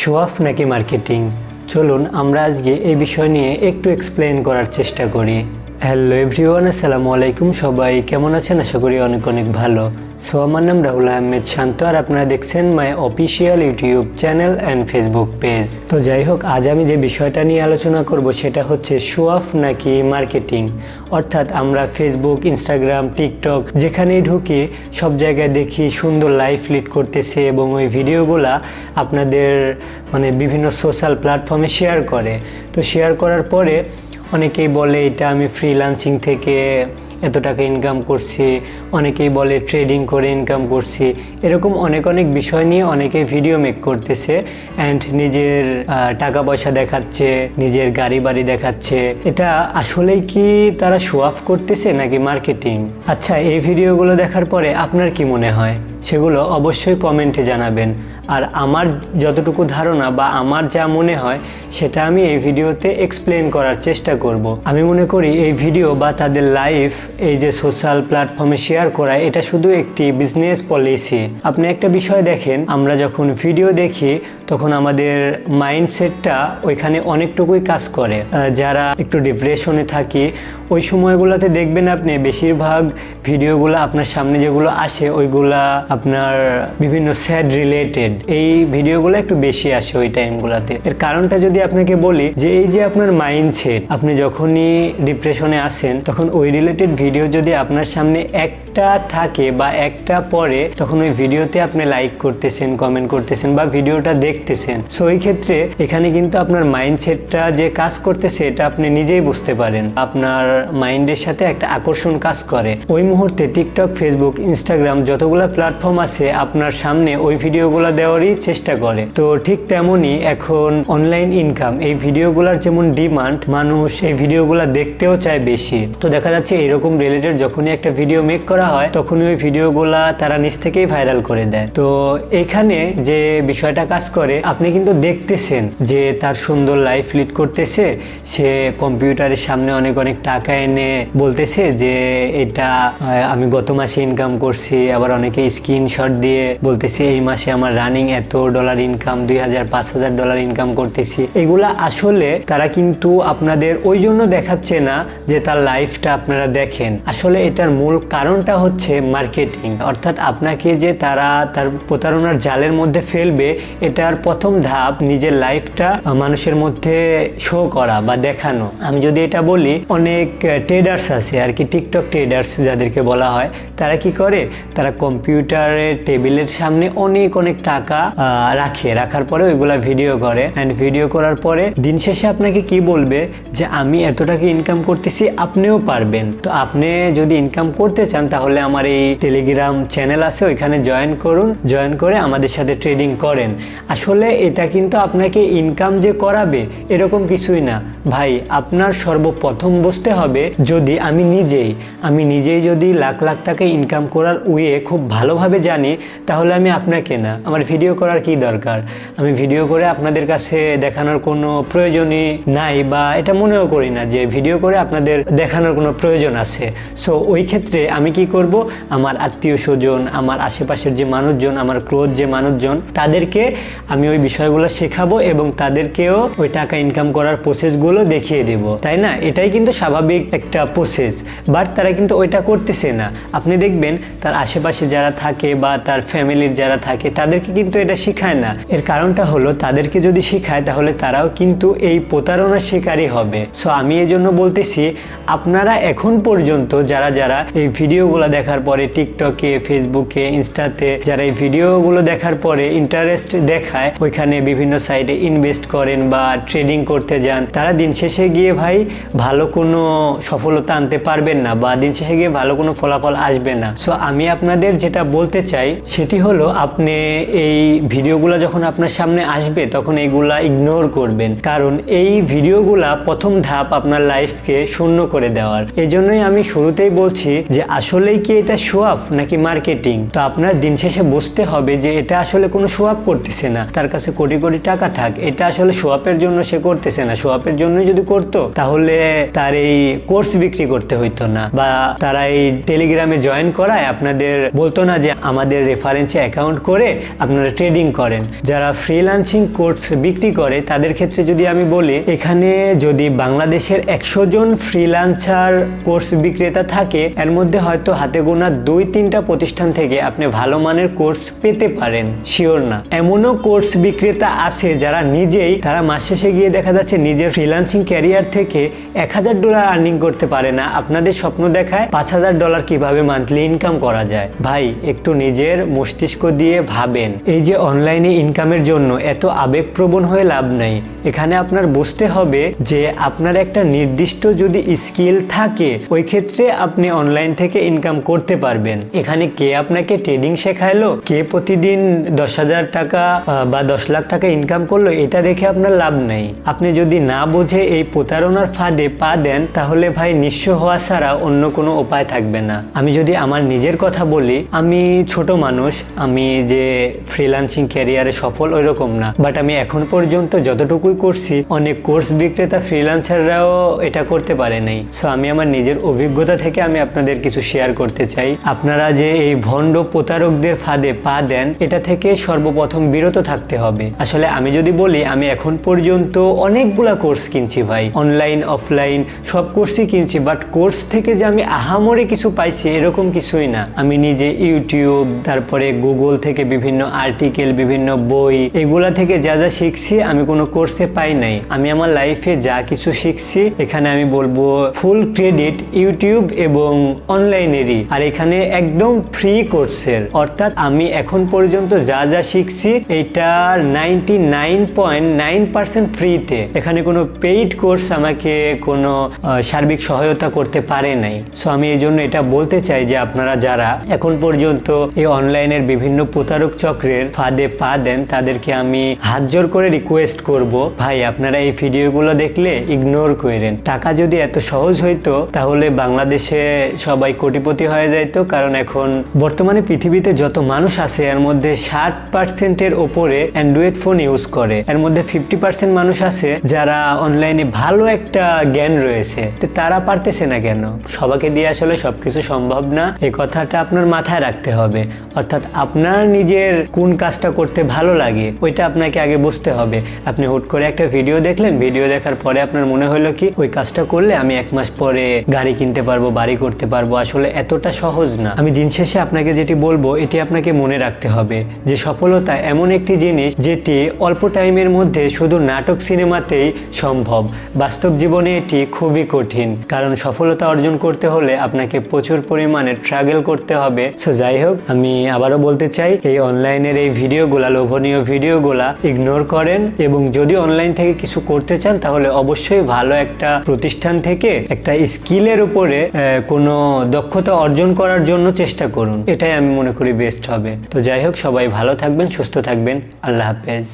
Show off নাকি marketing, চলুন আমরা আজকে এই বিষয় নিয়ে একটু এক্সপ্লেন করার চেষ্টা করি। হ্যালো এভরিওয়ান, আসসালামু আলাইকুম। সবাই কেমন আছেন? আশা করি অনেক অনেক ভালো। সো আমার নাম রাহুল আহমেদ শান্ত, আর আপনারা দেখছেন মাই official YouTube channel and Facebook page. তো যাই হোক, আজ আমি যে বিষয়টা নিয়ে আলোচনা করব সেটা হচ্ছে শো অফ নাকি মার্কেটিং। অর্থাৎ আমরা ফেসবুক, ইনস্টাগ্রাম, টিকটক যেখানেই ঢুকি সব জায়গায় দেখি সুন্দর লাইফ লিড করতেছে এবং ওই ভিডিওগুলা আপনাদের বিভিন্ন সোশ্যাল প্ল্যাটফর্মে শেয়ার করে। তো শেয়ার করার পরে অনেকেই বলে এটা আমি ফ্রিল্যান্সিং থেকে এত টাকা ইনকাম করছি, অনেকেই বলে ট্রেডিং করে ইনকাম করছি। এরকম অনেক অনেক বিষয় নিয়ে অনেকেই ভিডিও মেক করতেছে অ্যান্ড নিজের টাকা পয়সা দেখাচ্ছে, নিজের গাড়ি বাড়ি দেখাচ্ছে। এটা আসলেই কি তারা শো অফ করতেছে নাকি মার্কেটিং? আচ্ছা, এই ভিডিওগুলো দেখার পরে আপনার কি মনে হয় সেগুলো অবশ্যই কমেন্টে জানাবেন। আর আমার যতটুকু ধারণা বা আমার যা মনে হয় সেটা আমি এই ভিডিওতে এক্সপ্লেন করার চেষ্টা করব। আমি মনে করি এই ভিডিও বা তাদের লাইফ এই যে সোশ্যাল প্ল্যাটফর্মে শেয়ার করা, এটা শুধু একটি বিজনেস পলিসি। আপনি একটা বিষয় দেখেন, আমরা যখন ভিডিও দেখি তখন আমাদের মাইন্ডসেটটা ওইখানে অনেকটুকুই কাজ করে। যারা একটু ডিপ্রেশনে থাকি ওই সময়গুলোতে দেখবেন আপনি বেশিরভাগ ভিডিওগুলো আপনার সামনে যেগুলো আসে ওইগুলা আপনার বিভিন্ন স্যাড রিলেটেড, এই ভিডিওগুলো একটু বেশি আসে ওই টাইমগুলোতে। এর কারণটা যদি আপনাকে বলি, যে এই যে আপনার মাইন্ডসেট, আপনি যখনই ডিপ্রেশনে আসেন তখন ওই রিলেটেড ভিডিও যদি আপনার সামনে একটা থাকে বা একটা পরে, তখন ওই ভিডিওতে আপনি লাইক করতেছেন, কমেন্ট করতেছেন বা ভিডিওটা দেখতেছেন। সো এই ক্ষেত্রে এখানে কিন্তু আপনার মাইন্ডসেটটা যে কাজ করতেছে এটা আপনি নিজেই বুঝতে পারেন। আপনার মাইন্ডের সাথে একটা আকর্ষণ কাজ করে। ওই মুহূর্তে টিকটক, ফেসবুক, ইনস্টাগ্রাম যতগুলো প্ল্যাটফর্ম আছে আপনার সামনে ওই ভিডিওগুলো দেওয়ারই চেষ্টা করে। তো ঠিক তেমনই এখন অনলাইন ইনকাম, এই ভিডিওগুলোর যেমন ডিমান্ড, মানুষ এই ভিডিওগুলো দেখতেও চায় বেশি। তো দেখা যাচ্ছে এরকম রিলেটেড যখনই একটা ভিডিও মেক করা হয় তখনই ওই ভিডিওগুলা তারা নিজ থেকেই ভাইরাল করে দেয়। তো এখানে যে বিষয়টা কাজ করে, আপনি কিন্তু দেখতেছেন যে তার সুন্দর লাইফ লিড করতেছে, সে কম্পিউটারের সামনে অনেক অনেক টাকা এনে বলতেছে যে এটা আমি গত মাসে ইনকাম করছি। আবার অনেকে স্ক্রিনশট দিয়ে বলতেছে এই মাসে আমার রানিং এত ডলার ইনকাম, 2000 5000 ডলার ইনকাম করতেছি। এগুলা আসলে তারা কিন্তু আপনাদের ওই জন্য দেখাচ্ছে না যে তার লাইফটা আপনারা দেখেন। আসলে এটার মূল কারণটা হচ্ছে মার্কেটিং। অর্থাৎ আপনাকে যে তারা তার প্রতারণার জালের মধ্যে ফেলবে, এটার প্রথম ধাপ নিজের লাইফটা মানুষের মধ্যে শো করা বা দেখানো। আমি যদি এটা বলি, অনেক ট্রেডার্স আছে আর কি, টিকটক ট্রেডার্স যাদেরকে বলা হয়, তারা কি করে, তারা কম্পিউটারের টেবিলের সামনে অনেক অনেক টাকা রাখার পরে ওইগুলা ভিডিও করে অ্যান্ড ভিডিও করার পরে দিন শেষে আপনাকে কি বলবে যে আমি এত টাকা ইনকাম করতেছি, আপনিও পারবেন। তো আপনি যদি ইনকাম করতে চান তাহলে আমার এই টেলিগ্রাম চ্যানেল আছে, ওইখানে জয়েন করুন, জয়েন করে আমাদের সাথে ট্রেডিং করেন। আসলে এটা কিন্তু আপনাকে ইনকাম যে করাবে এরকম কিছুই না ভাই। আপনার সর্বপ্রথম বুঝতে হবে, যদি আমি নিজেই যদি লাখ লাখ টাকা ইনকাম করার ওয়ে খুব ভালোভাবে জানি, তাহলে আমি আপনাকে না, আমার ভিডিও করার কি দরকার? আমি ভিডিও করে আপনাদের কাছে দেখানোর কোনো প্রয়োজনই নাই, বা এটা মনেও করি না যে ভিডিও করে আপনাদের দেখানোর কোনো প্রয়োজন আছে। সো ওই ক্ষেত্রে আমি কি করব, আমার আত্মীয় স্বজন, আমার আশেপাশের যে মানুষজন, আমার ক্লোজ যে মানুষজন, তাদেরকে আমি ওই বিষয়গুলো শেখাবো এবং তাদেরকেও ওই টাকা ইনকাম করার প্রসেসগুলো দেখিয়ে দেব, তাই না? এটাই কিন্তু স্বাভাবিক একটা প্রসেস। বাট তারা কিন্তু ওইটা করতেছে না। আপনি দেখবেন তার আশেপাশে যারা থাকে বা তার ফ্যামিলির যারা থাকে তাদেরকে কিন্তু এটা শেখায় না। এর কারণটা হলো, তাদেরকে যদি শেখায় তাহলে তারাও কিন্তু এই প্রতারণার শিকারই হবে। সো আমি এই জন্য বলতেছি, আপনারা এখন পর্যন্ত যারা এই ভিডিওগুলো দেখার পরে টিকটকে, ফেসবুকে, ইনস্টাতে যারা এই ভিডিওগুলো দেখার পরে ইন্টারেস্ট দেখায়, ওইখানে বিভিন্ন সাইটে ইনভেস্ট করেন বা ট্রেডিং করতে যান, তারা দিন শেষে গিয়ে ভাই ভালো কোনো সফলতা আনতে পারবেন না বা দিন শেষে গিয়ে ভালো কোনো ফলাফল আসবে না। সো আমি আপনাদের যেটা বলতে চাই সেটি হলো, আপনি এই ভিডিওগুলো যখন আপনার সামনে আসবে তখন এইগুলা ইগনোর করবেন, কারণ এই ভিডিওগুলা প্রথম ধাপ আপনার লাইফকে শূন্য করে দেওয়ার। এই জন্যই আমি শুরুতেই বলছি যে আসলেই কি এটা শো অফ নাকি মার্কেটিং। তো আপনার দিন শেষে বুঝতে হবে যে এটা আসলে কোনো শো অফ করতেছে না। তার কাছে কোটি কোটি টাকা থাক, এটা আসলে শো অফের জন্য সে করতেছে না। শো অফের জন্য যদি করতো তাহলে তার এই কোর্স বিক্রি করতে হইতো না, বা তারা এই টেলিগ্রামে জয়েন করায় আপনাদের বলতো না যে আমাদের রেফারেন্সে অ্যাকাউন্ট করে আপনারা ট্রেডিং করেন। যারা ফ্রিল্যান্সিং কোর্স বিক্রি করে তাদের ক্ষেত্রে যদি আমি বলি, এখানে যদি বাংলাদেশের 100 জন ফ্রিল্যান্সার কোর্স বিক্রেতা থাকে, এর মধ্যে হয়তো হাতে গোনা 2-3টা প্রতিষ্ঠান থেকে আপনি ভালো মানের কোর্স পেতে পারেন, শিওর না। এমনও কোর্স বিক্রেতা আছে যারা নিজেই, তারা মাস শেষে গিয়ে দেখা যাচ্ছে নিজের ফ্রিল্যান্সিং ক্যারিয়ার থেকে $1000 আর্নিং করতে পারে না, আপনাদের স্বপ্ন দেখায় $5000 কিভাবে মান্থলি ইনকাম করা যায়। ভাই একটু নিজের মস্তিষ্ক দিয়ে ভাবেন, এই যে অনলাইনে ইনকামের জন্য এত আবেগপ্রবণ হয়ে লাভ নাই। এখানে আপনার বুঝতে হবে যে আপনার একটা নির্দিষ্ট যদি স্কিল থাকে, ওই ক্ষেত্রে আপনি অনলাইন থেকে ইনকাম করতে পারবেন। এখানে কে আপনাকে ট্রেডিং শেখাইলো, কে প্রতিদিন 10,000 টাকা বা 10 লাখ টাকা ইনকাম করলো, এটা দেখে আপনার লাভ নাই। আপনি যদি না বুঝে এই প্রতারণার ফাঁদে পা দেন, তাহলে ভাই নিঃস্ব হওয়া ছাড়া অন্য কোনো উপায় থাকবে না। আমি যদি আমার নিজের কথা বলি, আমি ছোট মানুষ, আমি যে ফ্রিল্যান্সিং ক্যারিয়ারে সফল ওইরকম না, বাট আমি এখন পর্যন্ত যতটুকুই করছি, অনেক কোর্স বিক্রেতা ফ্রিল্যান্সাররাও এটা করতে পারে নাই। সো আমি আমার নিজের অভিজ্ঞতা থেকে আমি আপনাদের কিছু শেয়ার করতে চাই। আপনারা যে এই ভণ্ড প্রতারকদের ফাঁদে পা দেন, এটা থেকে সর্বপ্রথম বিরত থাকতে হবে। আসলে আমি যদি বলি, আমি এখন পর্যন্ত অনেকগুলা কোর্স কিনছি ভাই, অনলাইন অফলাইন সব কোর্সই কিনছি, বাট কোর্স থেকে যে আমি আহামরি কিছু পাইছি এরকম কিছুই না। আমি নিজে ইউটিউব, তারপরে গুগল থেকে বিভিন্ন আর্টিকেল, বিভিন্ন বই, এগুলা থেকে যা যা শিখছি আমি কোনো কোর্সে পাই নাই। আমি আমার লাইফে যা কিছু শিখছি, এখানে আমি বলবো ফুল ক্রেডিট ইউটিউব এবং অনলাইনেরই। আর এখানে একদম ফ্রি কোর্সের, অর্থাৎ আমি এখন পর্যন্ত যা যা শিখছি এটার 99.9% ফ্রিতে। এখানে কোনো পেইড কোর্স আমাকে কোনো সার্বিক সহায়তা করতে পারে নাই। সো আমি এই জন্য এটা বলতে চাই যে আপনারা যারা এখন পর্যন্ত এই অনলাইনের বিভিন্ন প্রতারক চক্রের ফাঁদে পা দেন, তাদেরকে আমি হাত জোর করে রিকোয়েস্ট করব, ভাই আপনারা এই ভিডিওগুলো দেখলে ইগনোর করেন। টাকা যদি এত সহজ হইতো তাহলে বাংলাদেশে সবাই কোটিপতি হয়ে যাইতো, কারণ এখন বর্তমানে পৃথিবীতে যত মানুষ আছে এর মধ্যে 60%-এর ওপরে অ্যান্ড্রয়েড ফোন ইউজ করে। এর মধ্যে 50% মানুষ আছে যারা অনলাইনে ভালো একটা জ্ঞান রয়েছে, তো তারা পারতেছে না কেন? সবাইকে দিয়ে আসলে সবকিছু সম্ভব না, এই কথাটা আপনার মাথায় রাখতে হবে। অর্থাৎ আপনার নিজের কোন কাজটা করতে ভালো লাগে ওইটা আপনাকে আগে বুঝতে হবে। আপনি হুট করে একটা ভিডিও দেখলেন, ভিডিও দেখার পরে আপনার মনে হলো কি ওই কাজটা করলে আমি 1 মাস পরে গাড়ি কিনতে পারবো, বাড়ি করতে পারবো। আসলে এতটা সহজ না। আমি দিন শেষে আপনাকে যেটি বলবো, এটি আপনাকে মনে রাখতে হবে যে সফলতা এমন একটি জিনিস যেটি অল্প টাইমের মধ্যে শুধু নাটক সিনেমাতেই সম্ভব। বাস্তব জীবনে এটি খুবই কঠিন, কারণ সফলতা অর্জন করতে হলে আপনাকে প্রচুর পরিমাণে ট্রাগল করতে হবে। সো যাই হোক, আমি আবারও বলতে চাই, এই অনলাইনের এই ভিডিওগুলা, লোভনীয় ভিডিওগুলা ইগনোর করেন, এবং যদি অনলাইন থেকে কিছু করতে চান তাহলে অবশ্যই ভালো একটা প্রতিষ্ঠান থেকে একটা স্কিলের উপরে কোনো দক্ষতা অর্জন করার জন্য চেষ্টা করুন। এটাই আমি মনে করি বেস্ট হবে। তো যাই হোক, সবাই ভালো থাকবেন, সুস্থ থাকবেন। আল্লাহ হাফেজ।